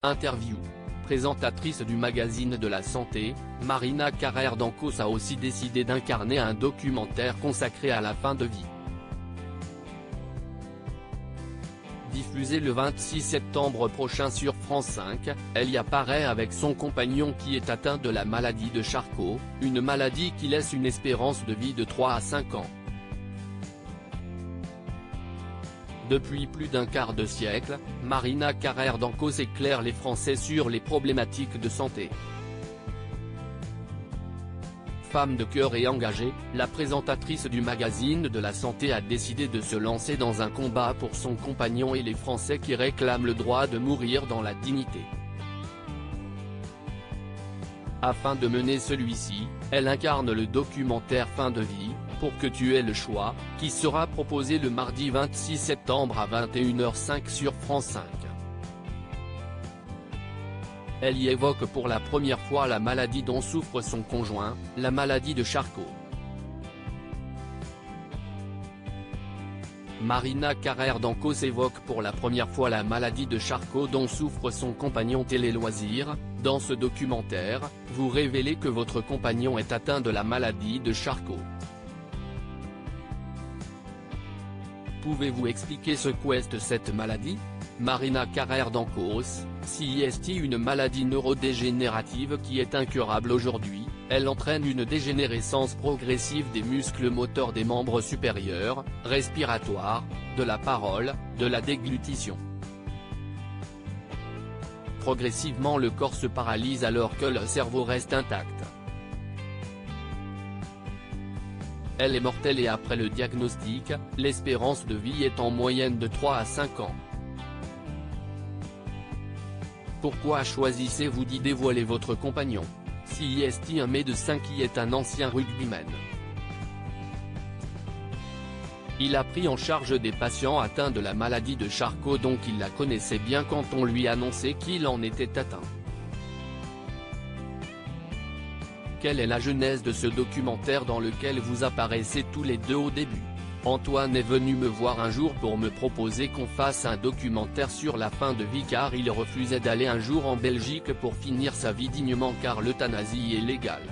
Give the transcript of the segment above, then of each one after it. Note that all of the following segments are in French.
Interview. Présentatrice du magazine de la santé, Marina Carrère d'Ancos a aussi décidé d'incarner un documentaire consacré à la fin de vie. Diffusé le 26 septembre prochain sur France 5, elle y apparaît avec son compagnon qui est atteint de la maladie de Charcot, une maladie qui laisse une espérance de vie de 3 à 5 ans. Depuis plus d'un quart de siècle, Marina Carrère d'Ancos éclaire les Français sur les problématiques de santé. Femme de cœur et engagée, la présentatrice du magazine de la santé a décidé de se lancer dans un combat pour son compagnon et les Français qui réclament le droit de mourir dans la dignité. Afin de mener celui-ci, elle incarne le documentaire Fin de vie, pour que tu aies le choix, qui sera proposé le mardi 26 septembre à 21h05 sur France 5. Elle y évoque pour la première fois la maladie dont souffre son conjoint, la maladie de Charcot. Marina Carrère d'Ancos évoque pour la première fois la maladie de Charcot dont souffre son compagnon Télé Loisirs. Dans ce documentaire, vous révélez que votre compagnon est atteint de la maladie de Charcot. Pouvez-vous expliquer ce qu'est cette maladie? Marina Carrère d'Ancos, si est une maladie neurodégénérative qui est incurable aujourd'hui, elle entraîne une dégénérescence progressive des muscles moteurs des membres supérieurs, respiratoires, de la parole, de la déglutition. Progressivement le corps se paralyse alors que le cerveau reste intact. Elle est mortelle et après le diagnostic, l'espérance de vie est en moyenne de 3 à 5 ans. Pourquoi choisissez-vous d'y dévoiler votre compagnon? Si est un médecin qui est un ancien rugbyman. Il a pris en charge des patients atteints de la maladie de Charcot donc il la connaissait bien quand on lui annonçait qu'il en était atteint. Quelle est la genèse de ce documentaire dans lequel vous apparaissez tous les deux au début? Antoine est venu me voir un jour pour me proposer qu'on fasse un documentaire sur la fin de vie car il refusait d'aller un jour en Belgique pour finir sa vie dignement car l'euthanasie est légale.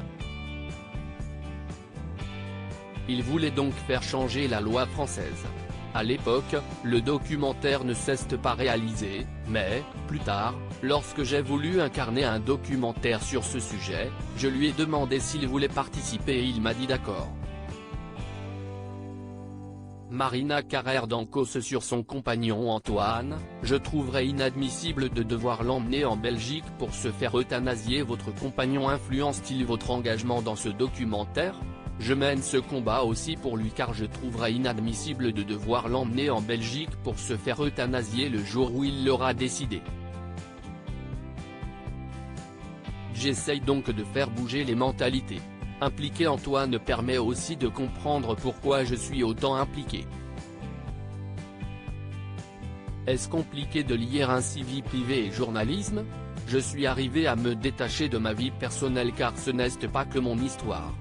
Il voulait donc faire changer la loi française. À l'époque, le documentaire ne s'est pas réalisé, mais, plus tard, lorsque j'ai voulu incarner un documentaire sur ce sujet, je lui ai demandé s'il voulait participer et il m'a dit d'accord. Marina Carrère d'Ancos sur son compagnon Antoine, je trouverais inadmissible de devoir l'emmener en Belgique pour se faire euthanasier. Votre compagnon influence-t-il votre engagement dans ce documentaire? Je mène ce combat aussi pour lui car je trouverais inadmissible de devoir l'emmener en Belgique pour se faire euthanasier le jour où il l'aura décidé. J'essaye donc de faire bouger les mentalités. Impliquer Antoine permet aussi de comprendre pourquoi je suis autant impliqué. Est-ce compliqué de lier ainsi vie privée et journalisme? Je suis arrivé à me détacher de ma vie personnelle car ce n'est pas que mon histoire.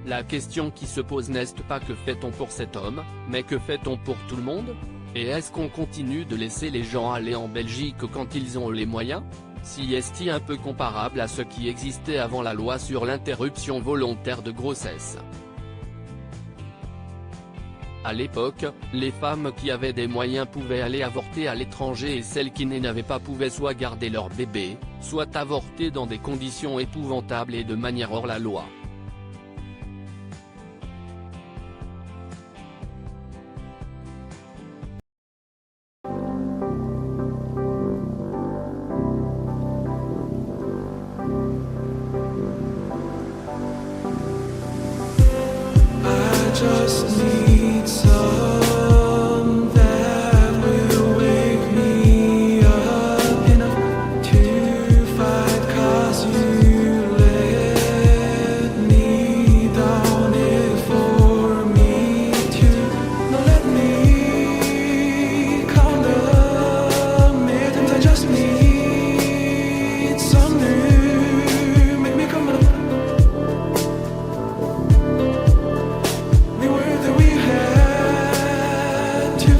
La question qui se pose n'est pas que fait-on pour cet homme, mais que fait-on pour tout le monde? Et est-ce qu'on continue de laisser les gens aller en Belgique quand ils ont les moyens? Si est un peu comparable à ce qui existait avant la loi sur l'interruption volontaire de grossesse. À l'époque, les femmes qui avaient des moyens pouvaient aller avorter à l'étranger et celles qui n'en avaient pas pouvaient soit garder leur bébé, soit avorter dans des conditions épouvantables et de manière hors la loi. Just need some that will wake me up enough to fight 'cause you let me down it for me to not let me count the minutes. I just need some new make me come up. We were that we had to